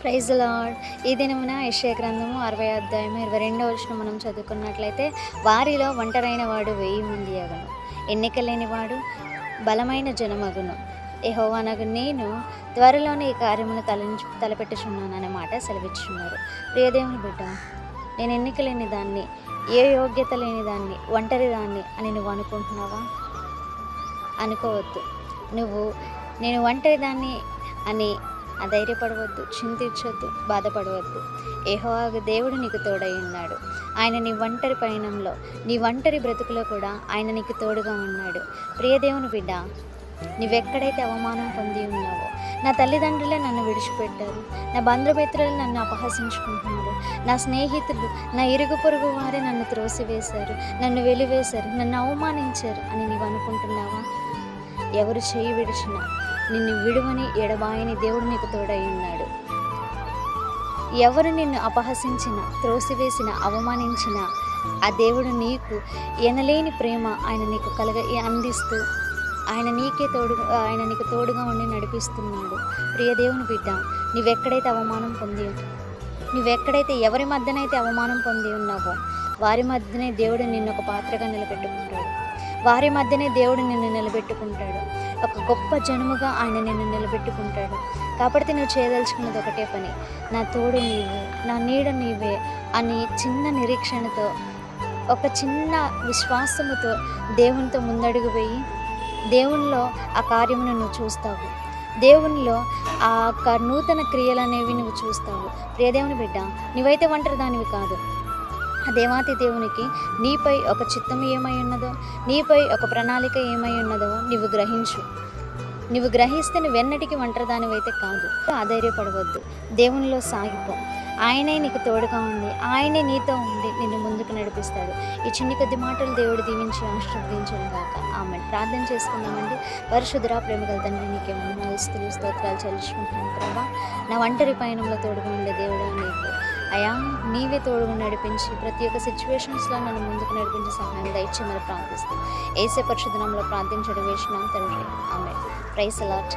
Praise the lord. ఈ దినమున యెషయా గ్రంథము 60వ అధ్యాయము 22వ వచనం మనం చదువుకున్నట్లయితే, వారిలో ఒంటరైన వాడు 1000 మంది అగును, ఎన్నిక లేనివాడు బలమైన జనమగును. యెహోవానగు నేను త్వరలోనే ఈ కార్యమును తలపెట్టుచున్నాననే మాట సెలవిచ్చున్నారు. ప్రియదేవుని బిడ్డ, నేను ఎన్నిక లేని దాన్ని, ఏ యోగ్యత లేని దాన్ని, ఒంటరి దాన్ని అని నువ్వు అనుకుంటున్నావా? అనుకోవద్దు. నేను ఒంటరి దాన్ని అని అధైర్యపడవద్దు, చింతించొద్దు, బాధపడవద్దు. యెహోవా దేవుడు నీకు తోడై ఉన్నాడు. ఆయన నీ ఒంటరి పయనంలో, నీ ఒంటరి బ్రతుకులో కూడా ఆయన నీకు తోడుగా ఉన్నాడు. ప్రియదేవుని బిడ్డ, నువ్వెక్కడైతే అవమానం పొంది ఉన్నావో, నా తల్లిదండ్రులే నన్ను విడిచిపెట్టారు, నా బంధుమిత్రులు నన్ను అపహసించుకుంటున్నారు, నా స్నేహితులు, నా ఇరుగు పొరుగు వారే నన్ను త్రోసివేశారు, నన్ను వెలివేశారు, నన్ను అవమానించారు అని నీవు అనుకుంటున్నావా? ఎవరు చేయి విడిచినా నిన్ను విడువని ఎడబాయని దేవుడు నీకు తోడై ఉన్నాడు. ఎవరు నిన్ను అపహసించిన, త్రోసివేసిన, అవమానించిన ఆ దేవుడు నీకు ఎనలేని ప్రేమ ఆయన నీకు అందిస్తూ ఆయన నీకు తోడుగా ఉండి నడిపిస్తున్నాడు. ప్రియ దేవుని బిడ్డ, నువ్వెక్కడైతే ఎవరి మధ్యనైతే అవమానం పొంది ఉన్నావో, వారి మధ్యనే దేవుడు నిన్ను ఒక పాత్రగా నిలబెట్టుకుంటాడు. వారి మధ్యనే దేవుడు నిన్ను నిలబెట్టుకుంటాడు. ఒక గొప్ప జనముగా ఆయన నిన్ను నిలబెట్టుకుంటాడు. కాబట్టి నువ్వు చేయదలుచుకున్నది ఒకటే పని, నా తోడు నీవే, నా నీడ నీవే అని చిన్న నిరీక్షణతో, ఒక చిన్న విశ్వాసముతో దేవునితో ముందడుగు వేయి. దేవునిలో ఆ కార్యమును నువ్వు చూస్తావు. దేవునిలో ఆ నూతన క్రియలు అనేవి నువ్వు చూస్తావు. ప్రియదేవుని బిడ్డ, నువ్వైతే ఒంటరి దానివి కాదు. ఆ దేవాతి దేవునికి నీపై ఒక చిత్తం ఏమై ఉన్నదో, నీపై ఒక ప్రణాళిక ఏమై ఉన్నదో నువ్వు గ్రహించు. నువ్వు గ్రహిస్తే నువ్వెన్నటికీ ఒంటరిదానివైతే కాదు. అధైర్యపడవద్దు, దేవునిలో సాగిపో. ఆయనే నీకు తోడుగా ఉండి, ఆయనే నీతో ఉండి నిన్ను ముందుకు నడిపిస్తాడు. ఈ చిన్ని కొద్ది మాటలు దేవుడు దీవించి ఆశీర్వదించును గాక. ఆమేన్. ప్రార్థన చేసుకుందామండి. పరిశుద్ధుడా, ప్రేమగల తండ్రి, నీకే వందనాలు, స్తోత్రాలు చెల్లించుకుంటున్నాను ప్రభా. నా ఒంటరి పయనంలో తోడుగా ఉండే దేవుడా నీకు అయా, నీవే తోడుగా నడిపించి ప్రతి ఒక్క సిచ్యువేషన్స్లో నన్ను ముందుకు నడిపించి సహాయం దయచేయమని ప్రార్థిస్తూ యేసు పరిశుద్ధ నామములో ప్రార్థించడం వేసినాం తండ్రి. ఆమేన్. Praise the lord.